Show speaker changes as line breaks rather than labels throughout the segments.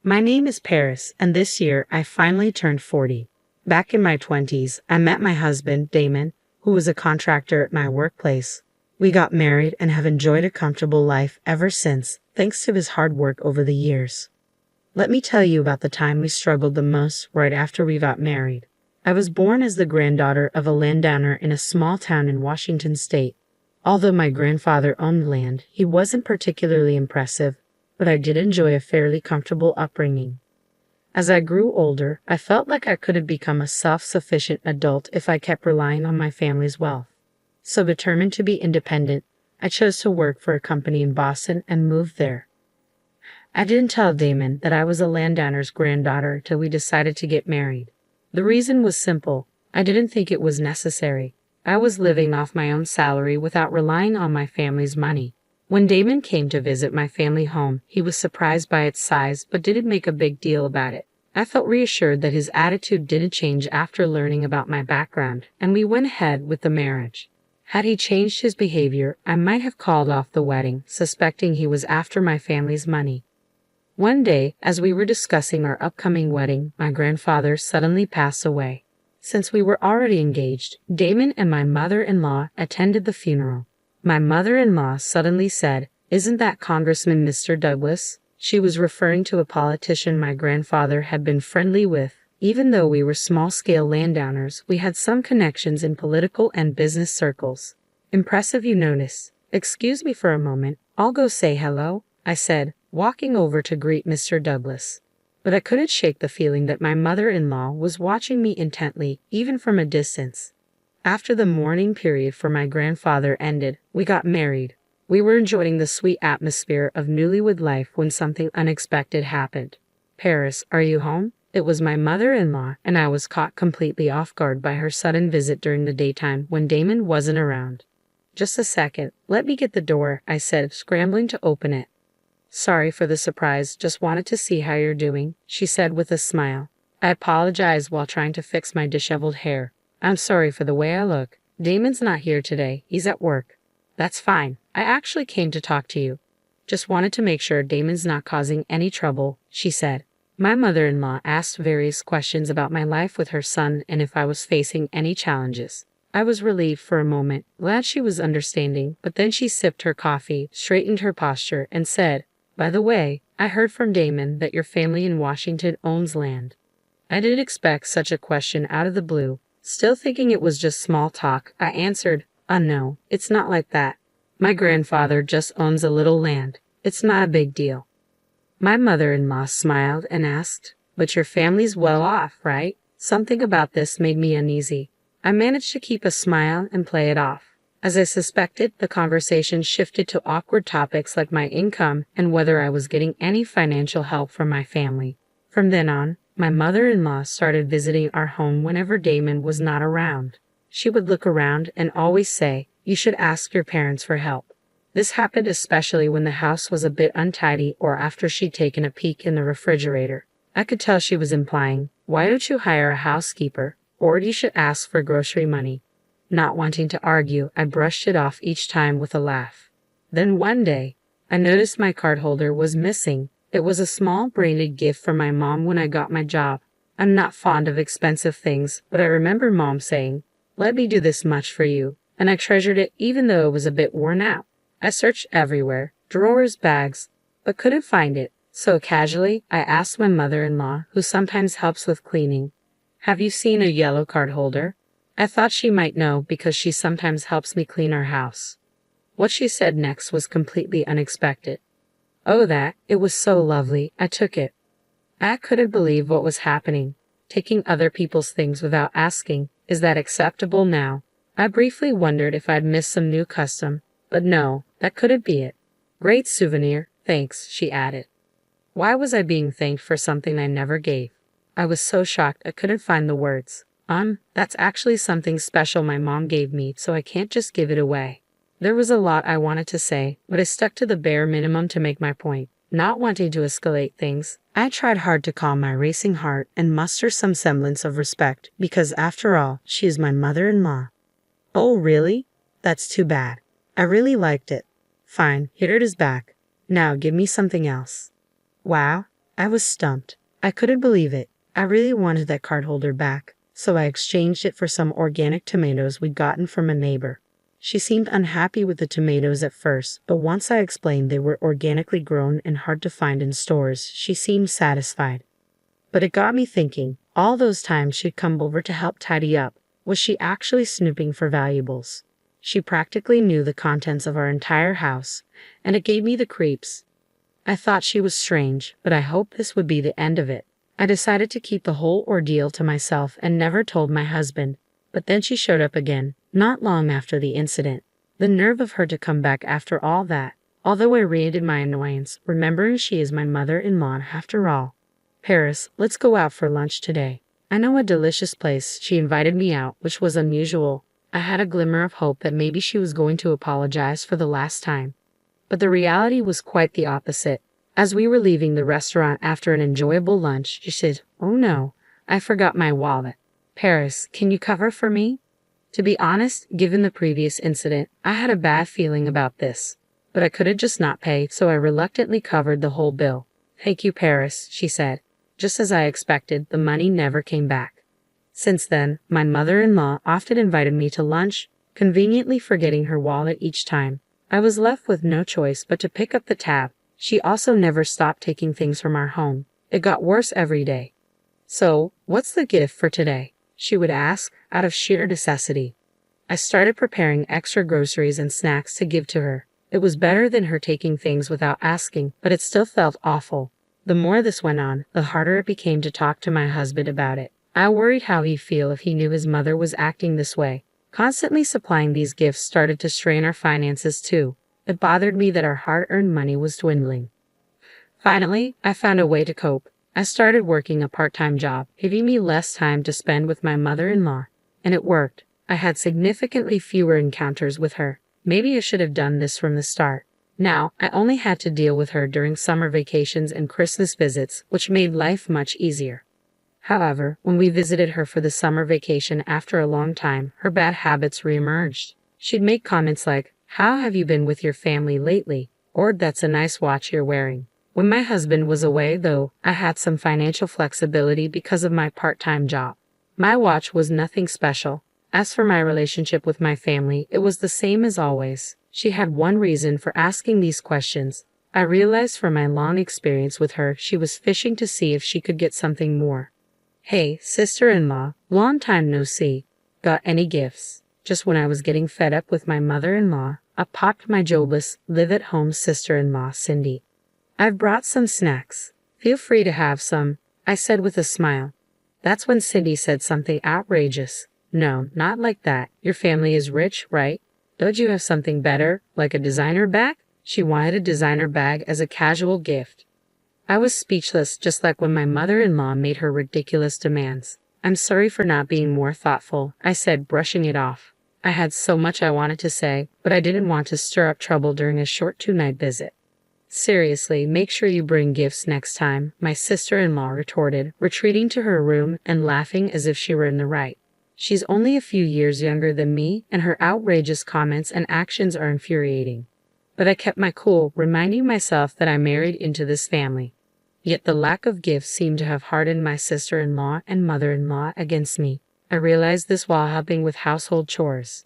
My name is Paris, and this year I finally turned 40. Back in my 20s, I met my husband, Damon, who was a contractor at my workplace. We got married and have enjoyed a comfortable life ever since, thanks to his hard work over the years. Let me tell you about the time we struggled the most right after we got married. I was born as the granddaughter of a landowner in a small town in Washington state. Although my grandfather owned land, he wasn't particularly impressive, but I did enjoy a fairly comfortable upbringing. As I grew older, I felt like I could have become a self-sufficient adult if I kept relying on my family's wealth. So determined to be independent, I chose to work for a company in Boston and moved there. I didn't tell Damon that I was a landowner's granddaughter till we decided to get married. The reason was simple. I didn't think it was necessary. I was living off my own salary without relying on my family's money. When Damon came to visit my family home, he was surprised by its size but didn't make a big deal about it. I felt reassured that his attitude didn't change after learning about my background, and we went ahead with the marriage. Had he changed his behavior, I might have called off the wedding, suspecting he was after my family's money. One day, as we were discussing our upcoming wedding, my grandfather suddenly passed away. Since we were already engaged, Damon and my mother-in-law attended the funeral. My mother-in-law suddenly said, "Isn't that Congressman Mr. Douglas?" She was referring to a politician my grandfather had been friendly with. Even though we were small-scale landowners, we had some connections in political and business circles. "Impressive, you notice. Excuse me for a moment. I'll go say hello," I said, walking over to greet Mr. Douglas. But I couldn't shake the feeling that my mother-in-law was watching me intently, even from a distance. After the mourning period for my grandfather ended, we got married. We were enjoying the sweet atmosphere of newlywed life when something unexpected happened. "Paris, are you home?" It was my mother-in-law, and I was caught completely off guard by her sudden visit during the daytime when Damon wasn't around. "Just a second, let me get the door," I said, scrambling to open it. "Sorry for the surprise, just wanted to see how you're doing," she said with a smile. I apologized while trying to fix my disheveled hair. "I'm sorry for the way I look. Damon's not here today, he's at work." "That's fine. I actually came to talk to you. Just wanted to make sure Damon's not causing any trouble," she said. My mother-in-law asked various questions about my life with her son and if I was facing any challenges. I was relieved for a moment, glad she was understanding, but then she sipped her coffee, straightened her posture, and said, "By the way, I heard from Damon that your family in Washington owns land." I didn't expect such a question out of the blue. Still thinking it was just small talk, I answered, "No, it's not like that. My grandfather just owns a little land. It's not a big deal." My mother-in-law smiled and asked, "But your family's well off, right?" Something about this made me uneasy. I managed to keep a smile and play it off. As I suspected, the conversation shifted to awkward topics like my income and whether I was getting any financial help from my family. From then on, my mother-in-law started visiting our home whenever Damon was not around. She would look around and always say, "You should ask your parents for help." This happened especially when the house was a bit untidy or after she'd taken a peek in the refrigerator. I could tell she was implying, "Why don't you hire a housekeeper? Or you should ask for grocery money." Not wanting to argue, I brushed it off each time with a laugh. Then one day, I noticed my card holder was missing. It was a small branded gift from my mom when I got my job. I'm not fond of expensive things, but I remember Mom saying, "Let me do this much for you," and I treasured it even though it was a bit worn out. I searched everywhere, drawers, bags, but couldn't find it, so casually I asked my mother-in-law, who sometimes helps with cleaning, "Have you seen a yellow card holder?" I thought she might know because she sometimes helps me clean our house. What she said next was completely unexpected. "Oh, that, it was so lovely, I took it." I couldn't believe what was happening. Taking other people's things without asking, is that acceptable now? I briefly wondered if I'd missed some new custom, but no, that couldn't be it. "Great souvenir, thanks," she added. Why was I being thanked for something I never gave? I was so shocked I couldn't find the words. That's actually something special my mom gave me, so I can't just give it away." There was a lot I wanted to say, but I stuck to the bare minimum to make my point. Not wanting to escalate things, I tried hard to calm my racing heart and muster some semblance of respect, because after all, she is my mother-in-law. "Oh, really? That's too bad. I really liked it. Fine, here it is back. Now give me something else." "Wow, I was stumped. I couldn't believe it. I really wanted that card holder back, so I exchanged it for some organic tomatoes we'd gotten from a neighbor. She seemed unhappy with the tomatoes at first, but once I explained they were organically grown and hard to find in stores, she seemed satisfied. But it got me thinking, all those times she'd come over to help tidy up, was she actually snooping for valuables? She practically knew the contents of our entire house, and it gave me the creeps. I thought she was strange, but I hoped this would be the end of it. I decided to keep the whole ordeal to myself and never told my husband. But then she showed up again, not long after the incident. The nerve of her to come back after all that, although I rated my annoyance, remembering she is my mother-in-law after all. Paris, let's go out for lunch today. I know a delicious place. She invited me out, which was unusual. I had a glimmer of hope that maybe she was going to apologize for the last time. But the reality was quite the opposite. As we were leaving the restaurant after an enjoyable lunch, she said, "Oh no, I forgot my wallet. Paris, can you cover for me?" To be honest, given the previous incident, I had a bad feeling about this. But I could have just not paid, so I reluctantly covered the whole bill. "Thank you, Paris," she said. Just as I expected, the money never came back. Since then, my mother-in-law often invited me to lunch, conveniently forgetting her wallet each time. I was left with no choice but to pick up the tab. She also never stopped taking things from our home. It got worse every day. "So, what's the gift for today?" she would ask, out of sheer necessity. I started preparing extra groceries and snacks to give to her. It was better than her taking things without asking, but it still felt awful. The more this went on, the harder it became to talk to my husband about it. I worried how he'd feel if he knew his mother was acting this way. Constantly supplying these gifts started to strain our finances too. It bothered me that our hard-earned money was dwindling. Finally, I found a way to cope. I started working a part-time job, giving me less time to spend with my mother-in-law. And it worked. I had significantly fewer encounters with her. Maybe I should have done this from the start. Now, I only had to deal with her during summer vacations and Christmas visits, which made life much easier. However, when we visited her for the summer vacation after a long time, her bad habits reemerged. She'd make comments like, "How have you been with your family lately?" Or, "That's a nice watch you're wearing." When my husband was away, though, I had some financial flexibility because of my part-time job. My watch was nothing special. As for my relationship with my family, it was the same as always. She had one reason for asking these questions. I realized from my long experience with her, she was fishing to see if she could get something more. "Hey, sister-in-law, long time no see. Got any gifts?" Just when I was getting fed up with my mother-in-law, I popped my jobless, live-at-home sister-in-law, Cindy. "I've brought some snacks. Feel free to have some," I said with a smile. That's when Cindy said something outrageous. "No, not like that. Your family is rich, right? Don't you have something better, like a designer bag?" She wanted a designer bag as a casual gift. I was speechless, just like when my mother-in-law made her ridiculous demands. "I'm sorry for not being more thoughtful," I said, brushing it off. I had so much I wanted to say, but I didn't want to stir up trouble during a short 2-night visit. "Seriously, make sure you bring gifts next time," my sister-in-law retorted, retreating to her room and laughing as if she were in the right. She's only a few years younger than me, and her outrageous comments and actions are infuriating. But I kept my cool, reminding myself that I married into this family. Yet the lack of gifts seemed to have hardened my sister-in-law and mother-in-law against me. I realized this while helping with household chores.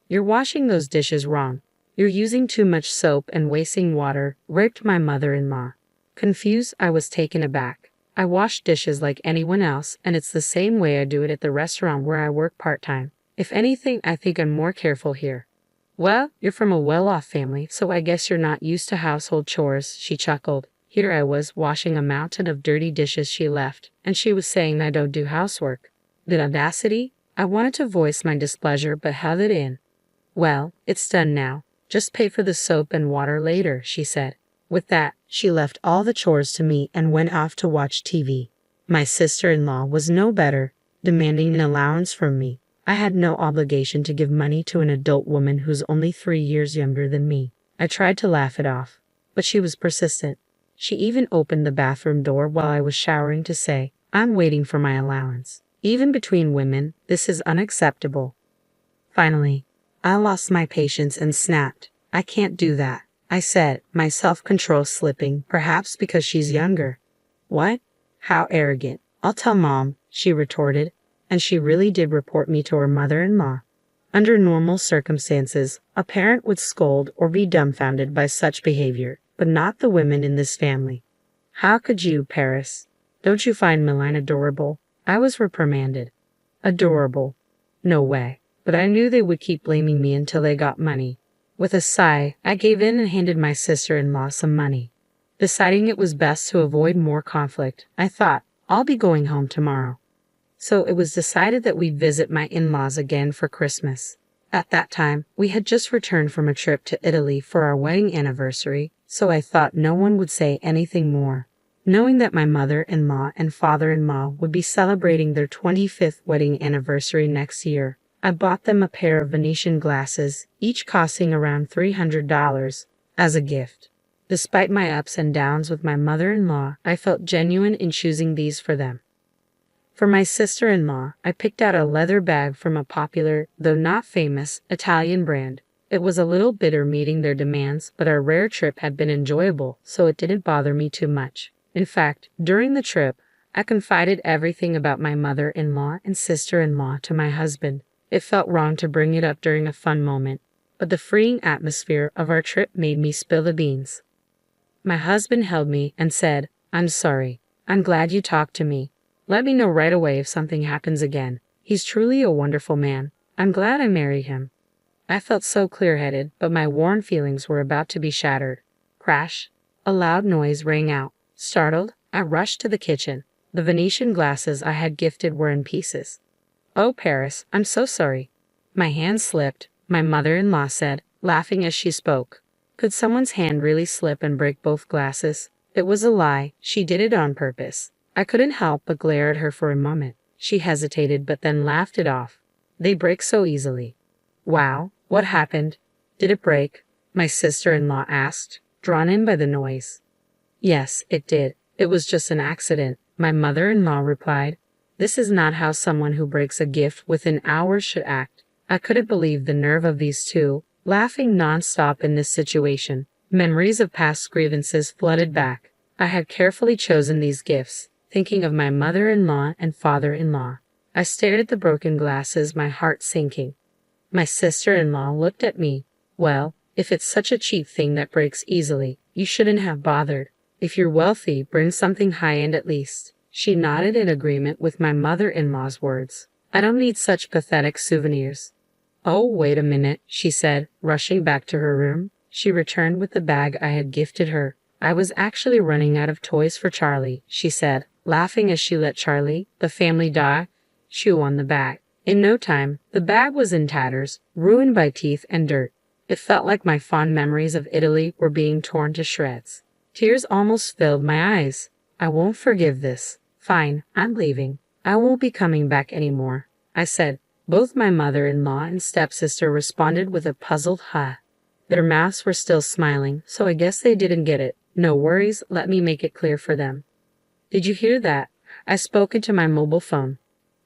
"You're washing those dishes wrong. You're using too much soap and wasting water," ripped my mother-in-law. Confused, I was taken aback. I wash dishes like anyone else, and it's the same way I do it at the restaurant where I work part-time. If anything, I think I'm more careful here. "Well, you're from a well-off family, so I guess you're not used to household chores," she chuckled. Here I was, washing a mountain of dirty dishes she left, and she was saying I don't do housework. The audacity! I wanted to voice my displeasure, but held it in. "Well, it's done now. Just pay for the soap and water later," she said. With that, she left all the chores to me and went off to watch TV. My sister-in-law was no better, demanding an allowance from me. I had no obligation to give money to an adult woman who's only 3 years younger than me. I tried to laugh it off, but she was persistent. She even opened the bathroom door while I was showering to say, "I'm waiting for my allowance." Even between women, this is unacceptable. Finally, I lost my patience and snapped. "I can't do that," I said, my self-control slipping, perhaps because she's younger. What? How arrogant. I'll tell Mom, she retorted, and she really did report me to her mother-in-law. Under normal circumstances, a parent would scold or be dumbfounded by such behavior, but not the women in this family. How could you, Paris? Don't you find Milan adorable? I was reprimanded. Adorable? No way. But I knew they would keep blaming me until they got money. With a sigh, I gave in and handed my sister-in-law some money. Deciding it was best to avoid more conflict, I thought, I'll be going home tomorrow. So it was decided that we'd visit my in-laws again for Christmas. At that time, we had just returned from a trip to Italy for our wedding anniversary, so I thought no one would say anything more. Knowing that my mother-in-law and father-in-law would be celebrating their 25th wedding anniversary next year, I bought them a pair of Venetian glasses, each costing around $300, as a gift. Despite my ups and downs with my mother-in-law, I felt genuine in choosing these for them. For my sister-in-law, I picked out a leather bag from a popular, though not famous, Italian brand. It was a little bitter meeting their demands, but our rare trip had been enjoyable, so it didn't bother me too much. In fact, during the trip, I confided everything about my mother-in-law and sister-in-law to my husband. It felt wrong to bring it up during a fun moment, but the freeing atmosphere of our trip made me spill the beans. My husband held me and said, "I'm sorry. I'm glad you talked to me. Let me know right away if something happens again. He's truly a wonderful man. I'm glad I married him." I felt so clear-headed, but my worn feelings were about to be shattered. Crash! A loud noise rang out. Startled, I rushed to the kitchen. The Venetian glasses I had gifted were in pieces. "Oh, Paris, I'm so sorry." My hand slipped, my mother-in-law said, laughing as she spoke. Could someone's hand really slip and break both glasses? It was a lie. She did it on purpose. I couldn't help but glare at her for a moment. She hesitated but then laughed it off. They break so easily. Wow, what happened? Did it break? My sister-in-law asked, drawn in by the noise. Yes, it did. It was just an accident, my mother-in-law replied. This is not how someone who breaks a gift within hours should act. I couldn't believe the nerve of these two, laughing non-stop in this situation. Memories of past grievances flooded back. I had carefully chosen these gifts, thinking of my mother-in-law and father-in-law. I stared at the broken glasses, my heart sinking. My sister-in-law looked at me. Well, if it's such a cheap thing that breaks easily, you shouldn't have bothered. If you're wealthy, bring something high-end at least. She nodded in agreement with my mother-in-law's words. I don't need such pathetic souvenirs. Oh, wait a minute, she said, rushing back to her room. She returned with the bag I had gifted her. I was actually running out of toys for Charlie, she said, laughing as she let Charlie, the family dog, chew on the bag. In no time, the bag was in tatters, ruined by teeth and dirt. It felt like my fond memories of Italy were being torn to shreds. Tears almost filled my eyes. I won't forgive this. Fine, I'm leaving. I won't be coming back anymore, I said. Both my mother-in-law and stepsister responded with a puzzled huh. Their mouths were still smiling, so I guess they didn't get it. No worries, let me make it clear for them. Did you hear that? I spoke into my mobile phone.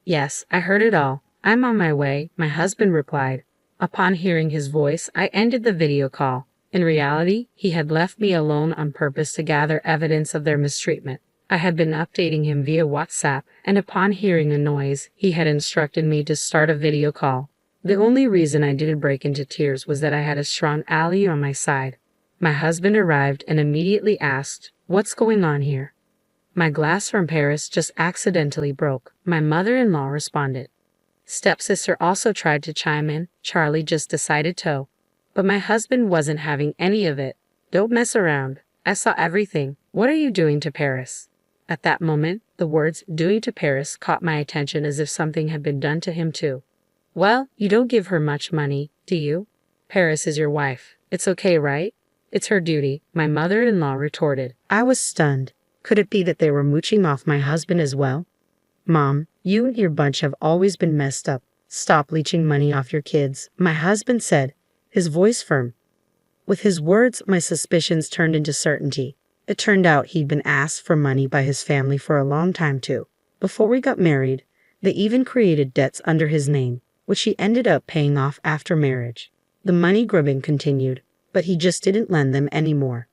Yes, I heard it all. I'm on my way, my husband replied. Upon hearing his voice, I ended the video call. In reality, he had left me alone on purpose to gather evidence of their mistreatment. I had been updating him via WhatsApp, and upon hearing a noise, he had instructed me to start a video call. The only reason I didn't break into tears was that I had a strong ally on my side. My husband arrived and immediately asked, "What's going on here?" "My glass from Paris just accidentally broke," my mother-in-law responded. Stepsister also tried to chime in. Charlie just decided to. But my husband wasn't having any of it. "Don't mess around. I saw everything. What are you doing to Paris?" At that moment, the words "doing to Paris" caught my attention as if something had been done to him too. "Well, you don't give her much money, do you? Paris is your wife. It's okay, right?" "It's her duty," my mother-in-law retorted. I was stunned. Could it be that they were mooching off my husband as well? "Mom, you and your bunch have always been messed up. Stop leeching money off your kids," my husband said, his voice firm. With his words, my suspicions turned into certainty. It turned out he'd been asked for money by his family for a long time too. Before we got married, they even created debts under his name, which he ended up paying off after marriage. The money grubbing continued, but he just didn't lend them anymore.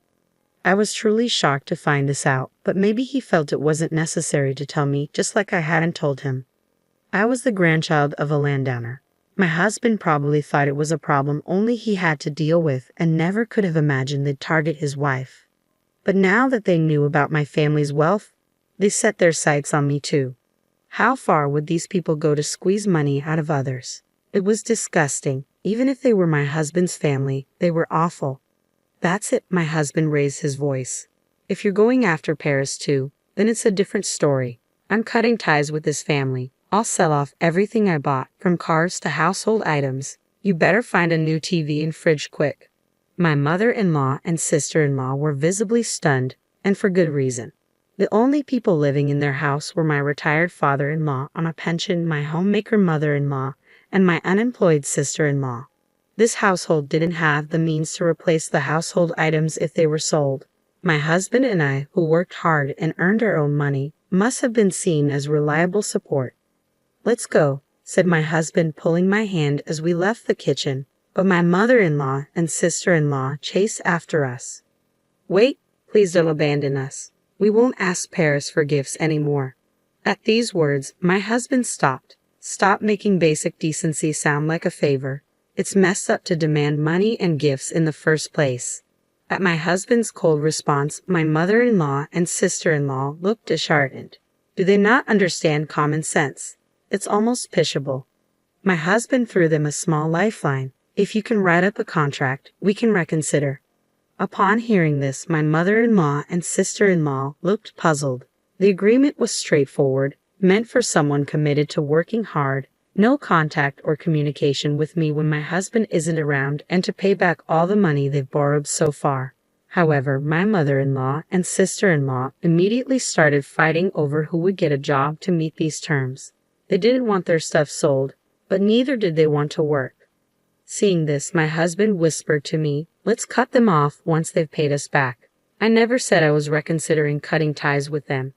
I was truly shocked to find this out, but maybe he felt it wasn't necessary to tell me, just like I hadn't told him. I was the grandchild of a landowner. My husband probably thought it was a problem only he had to deal with and never could have imagined they'd target his wife. But now that they knew about my family's wealth, they set their sights on me too. How far would these people go to squeeze money out of others? It was disgusting. Even if they were my husband's family, they were awful. That's it, my husband raised his voice. If you're going after Paris too, then it's a different story. I'm cutting ties with this family. I'll sell off everything I bought, from cars to household items. You better find a new TV and fridge quick. My mother-in-law and sister-in-law were visibly stunned, and for good reason. The only people living in their house were my retired father-in-law on a pension, my homemaker mother-in-law, and my unemployed sister-in-law. This household didn't have the means to replace the household items if they were sold. My husband and I, who worked hard and earned our own money, must have been seen as reliable support. "Let's go," said my husband, pulling my hand as we left the kitchen, but my mother-in-law and sister-in-law chased after us. "Wait, please don't abandon us. We won't ask Paris for gifts anymore." At these words, my husband stopped. "Stop making basic decency sound like a favor. It's messed up to demand money and gifts in the first place." At my husband's cold response, my mother-in-law and sister-in-law looked disheartened. Do they not understand common sense? It's almost pitiable. My husband threw them a small lifeline. "If you can write up a contract, we can reconsider." Upon hearing this, my mother-in-law and sister-in-law looked puzzled. The agreement was straightforward, meant for someone committed to working hard, no contact or communication with me when my husband isn't around, and to pay back all the money they've borrowed so far. However, my mother-in-law and sister-in-law immediately started fighting over who would get a job to meet these terms. They didn't want their stuff sold, but neither did they want to work. Seeing this, my husband whispered to me, "Let's cut them off once they've paid us back." I never said I was reconsidering cutting ties with them.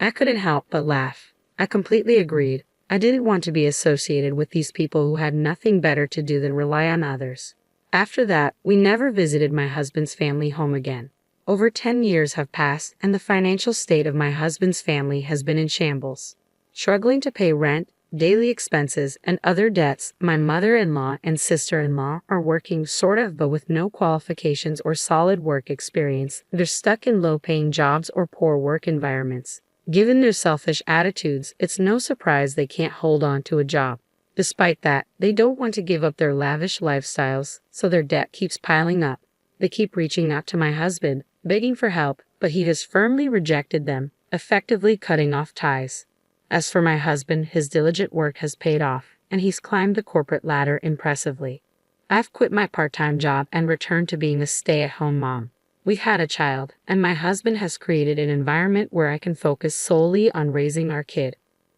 I couldn't help but laugh. I completely agreed. I didn't want to be associated with these people who had nothing better to do than rely on others. After that, we never visited my husband's family home again. Over 10 years have passed, and the financial state of my husband's family has been in shambles. Struggling to pay rent, daily expenses, and other debts, my mother-in-law and sister-in-law are working sort of, but with no qualifications or solid work experience. They're stuck in low-paying jobs or poor work environments. Given their selfish attitudes, it's no surprise they can't hold on to a job. Despite that, they don't want to give up their lavish lifestyles, so their debt keeps piling up. They keep reaching out to my husband, begging for help, but he has firmly rejected them, effectively cutting off ties. As for my husband, his diligent work has paid off, and he's climbed the corporate ladder impressively. I've quit my part-time job and returned to being a stay-at-home mom. We've had a child, and my husband has created an environment where I can focus solely on raising our kid.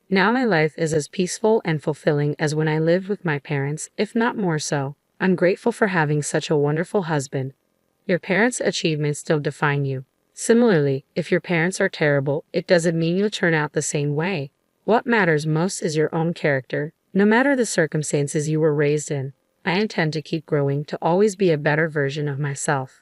Now my life is as peaceful and fulfilling as when I lived with my parents, if not more so. I'm grateful for having such a wonderful husband. Your parents' achievements don't define you. Similarly, if your parents are terrible, it doesn't mean you'll turn out the same way. What matters most is your own character, no matter the circumstances you were raised in. I intend to keep growing to always be a better version of myself.